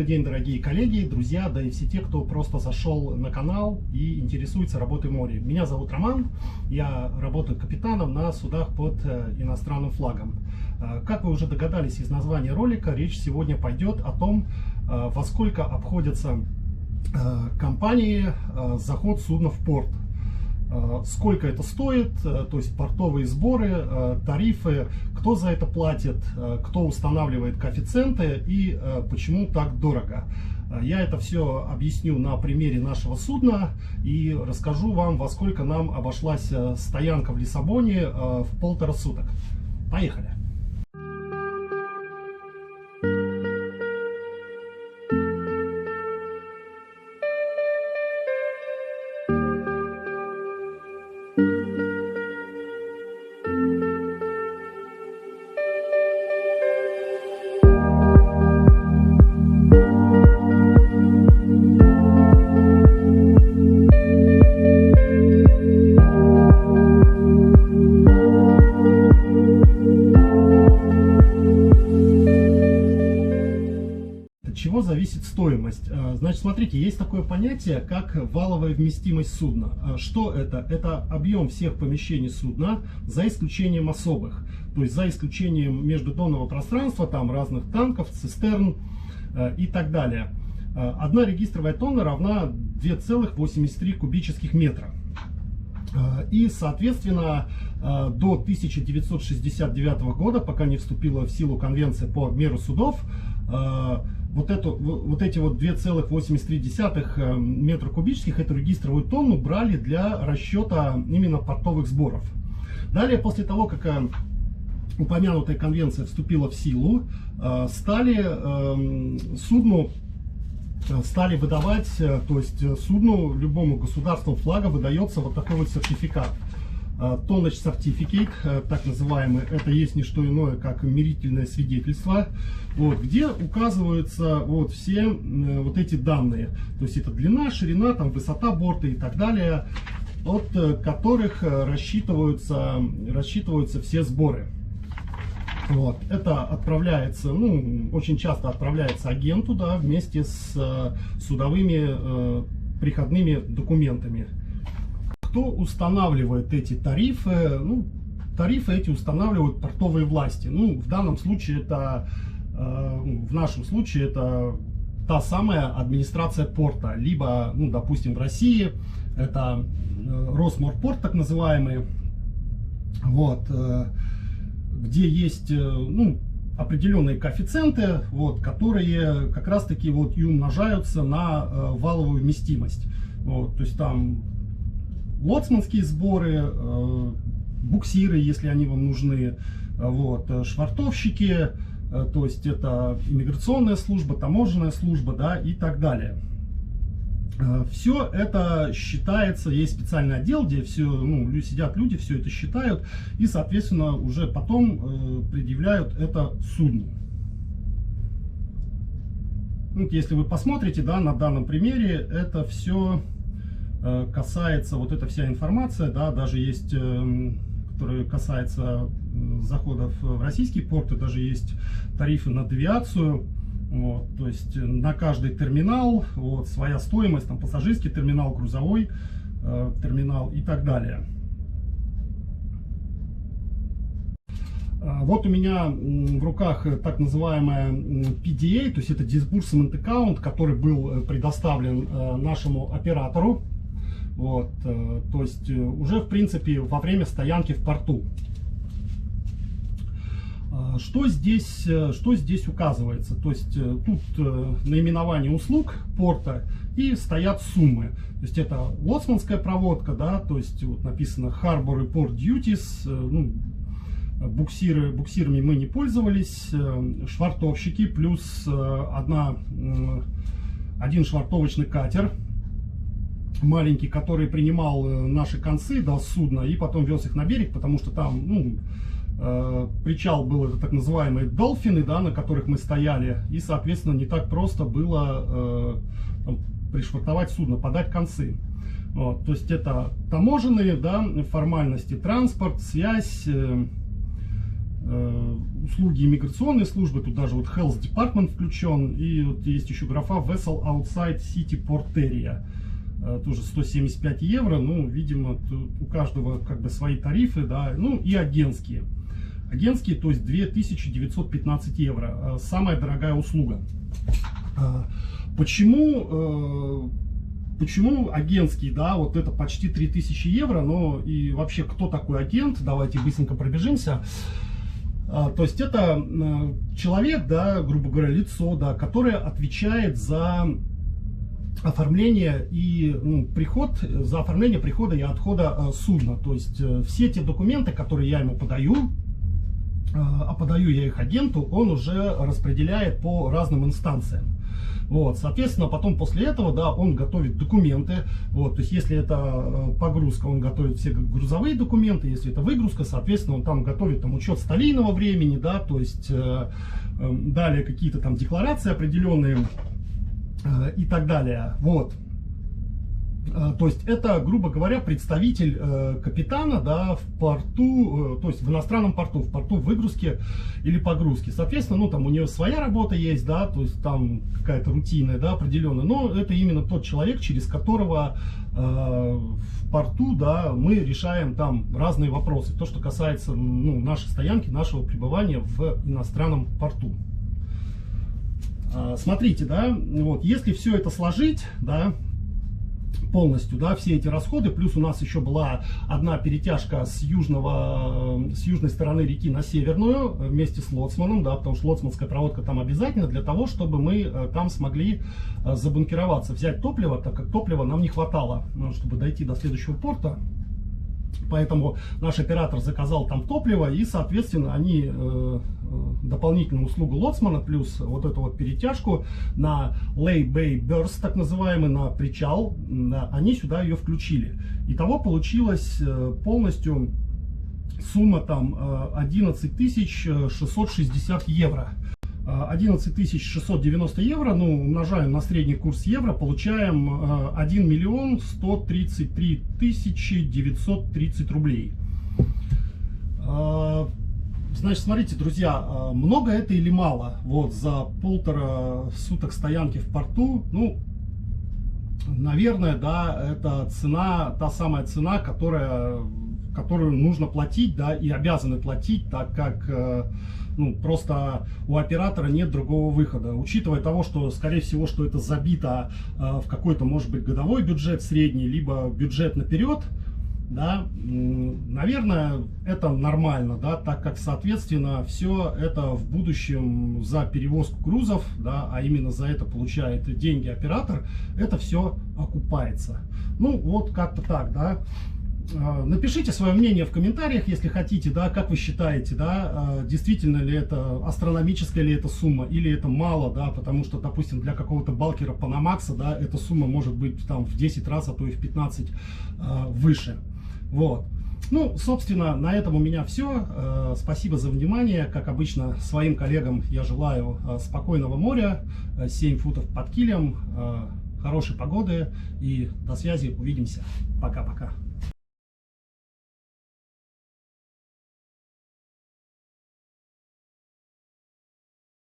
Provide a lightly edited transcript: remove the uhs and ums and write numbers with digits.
день, дорогие коллеги, друзья, да и все те, кто просто зашел на канал и интересуется работой в море. Меня зовут Роман, я работаю капитаном на судах под иностранным флагом. Как вы уже догадались из названия ролика, речь сегодня пойдет о том, во сколько обходятся компании заход судна в порт. Сколько это стоит, то есть портовые сборы, тарифы, кто за это платит, кто устанавливает коэффициенты и почему так дорого. Я это все объясню на примере нашего судна и расскажу вам, во сколько нам обошлась стоянка в Лиссабоне в 1,5 суток. Поехали! Чего зависит стоимость? Значит, смотрите, есть такое понятие, как валовая вместимость судна. Что это? Это объем всех помещений судна, за исключением особых. То есть за исключением междутонного пространства, там разных танков, цистерн и так далее. Одна регистровая тонна равна 2,83 кубических метра. И, соответственно, до 1969 года, пока не вступила в силу конвенция по обмеру судов, вот эти 2,83 метра кубических, эту регистровую тонну брали для расчета именно портовых сборов. Далее, после того, как упомянутая конвенция вступила в силу, судну стали выдавать, то есть судну, любому государству флага выдается вот такой вот сертификат. Tonnage Certificate, так называемый, это есть не что иное, как мерительное свидетельство, вот, где указываются вот все вот эти данные. То есть это длина, ширина, там, высота борта и так далее, от которых рассчитываются все сборы. Вот. Это отправляется, очень часто отправляется агенту, да, вместе с судовыми приходными документами. Кто устанавливает эти тарифы? Тарифы эти устанавливают портовые власти. В данном случае это, в нашем случае это та самая администрация порта, либо, допустим, в России это Росморпорт, так называемый, вот, где есть, определенные коэффициенты, вот, которые как раз таки вот и умножаются на валовую вместимость. Вот, то есть там лоцманские сборы, буксиры, если они вам нужны, вот, швартовщики, то есть это иммиграционная служба, таможенная служба, да, и так далее. Все это считается, есть специальный отдел, где все, сидят люди, все это считают и, соответственно, уже потом предъявляют это судну. Если вы посмотрите, да, на данном примере, это все касается, вот эта вся информация, да, даже есть, которая касается заходов в российские порты, даже есть тарифы на девиацию. Вот, то есть на каждый терминал вот, своя стоимость, там пассажирский терминал, грузовой терминал и так далее. Вот у меня в руках так называемая PDA, то есть это Disbursement Account, который был предоставлен нашему оператору. Вот, то есть уже в принципе во время стоянки в порту. Что здесь указывается? То есть тут наименование услуг порта и стоят суммы. То есть это лоцманская проводка, да, то есть вот написано Harbor и Port Duties, буксирами мы не пользовались, швартовщики плюс один швартовочный катер маленький, который принимал наши концы до судна и потом вез их на берег, потому что там, причал был, это так называемые долфины, да, на которых мы стояли, и, соответственно, не так просто было пришвартовать судно, подать концы. Вот, то есть это таможенные, да, формальности, транспорт, связь, услуги иммиграционной службы, тут даже вот Health Department включен, и вот есть еще графа Vessel Outside City Port Area, тоже 175 евро, ну, видимо, тут у каждого как бы свои тарифы, да, ну, и агентские. Агентские, то есть 2915 евро, самая дорогая услуга. Почему агентский, да, вот это почти 3000 евро, но и вообще кто такой агент, давайте быстренько пробежимся. То есть это человек, да, грубо говоря, лицо, да, которое отвечает за оформление и за оформление прихода и отхода судна. То есть все те документы, которые я ему подаю, а подаю я их агенту, он уже распределяет по разным инстанциям. Вот, соответственно, потом после этого, да, он готовит документы. Вот, то есть, если это погрузка, он готовит все грузовые документы. Если это выгрузка, соответственно, он там готовит там учет столийного времени, да, то есть далее какие-то там декларации определенные и так далее. Вот. То есть это, грубо говоря, представитель капитана, да, в порту, то есть в иностранном порту, в порту выгрузки или погрузки. Соответственно, ну там у нее своя работа есть, да, то есть там какая-то рутинная, да, определенная. Но это именно тот человек, через которого в порту, да, мы решаем там разные вопросы. То, что касается, ну, нашей стоянки, нашего пребывания в иностранном порту. Смотрите, да, вот, если все это сложить, да, полностью, да, все эти расходы, плюс у нас еще была одна перетяжка с южной стороны реки на северную вместе с лоцманом, да, потому что лоцманская проводка там обязательно для того, чтобы мы там смогли забункероваться, взять топливо, так как топлива нам не хватало, чтобы дойти до следующего порта. Поэтому наш оператор заказал там топливо, и, соответственно, они дополнительную услугу лоцмана плюс вот эту вот перетяжку на Lay-Bay Burst, так называемый, на причал, да, они сюда ее включили. Итого получилась полностью сумма там 11 660 евро. 11 690 евро, ну, умножаем на средний курс евро, получаем 1 133 930 рублей. Значит, смотрите, друзья, много это или мало? Вот за 1,5 суток стоянки в порту, ну, наверное, да, это цена, та самая цена, которую нужно платить, да, и обязаны платить, так как ну, просто у оператора нет другого выхода. Учитывая того, что, скорее всего, что это забито в какой-то, может быть, годовой бюджет средний, либо бюджет наперед, да, наверное, это нормально, да, так как, соответственно, все это в будущем за перевозку грузов, да, а именно за это получает деньги оператор, это все окупается. Ну, вот как-то так, да. Напишите свое мнение в комментариях, если хотите, да, как вы считаете, да, действительно ли это астрономическая ли это сумма, или это мало, да, потому что, допустим, для какого-то балкера Panamax, да, эта сумма может быть там в 10 раз, а то и в 15 выше. Вот. Ну, собственно, на этом у меня все. Спасибо за внимание. Как обычно, своим коллегам я желаю спокойного моря, 7 футов под килем, хорошей погоды и до связи, увидимся. Пока-пока.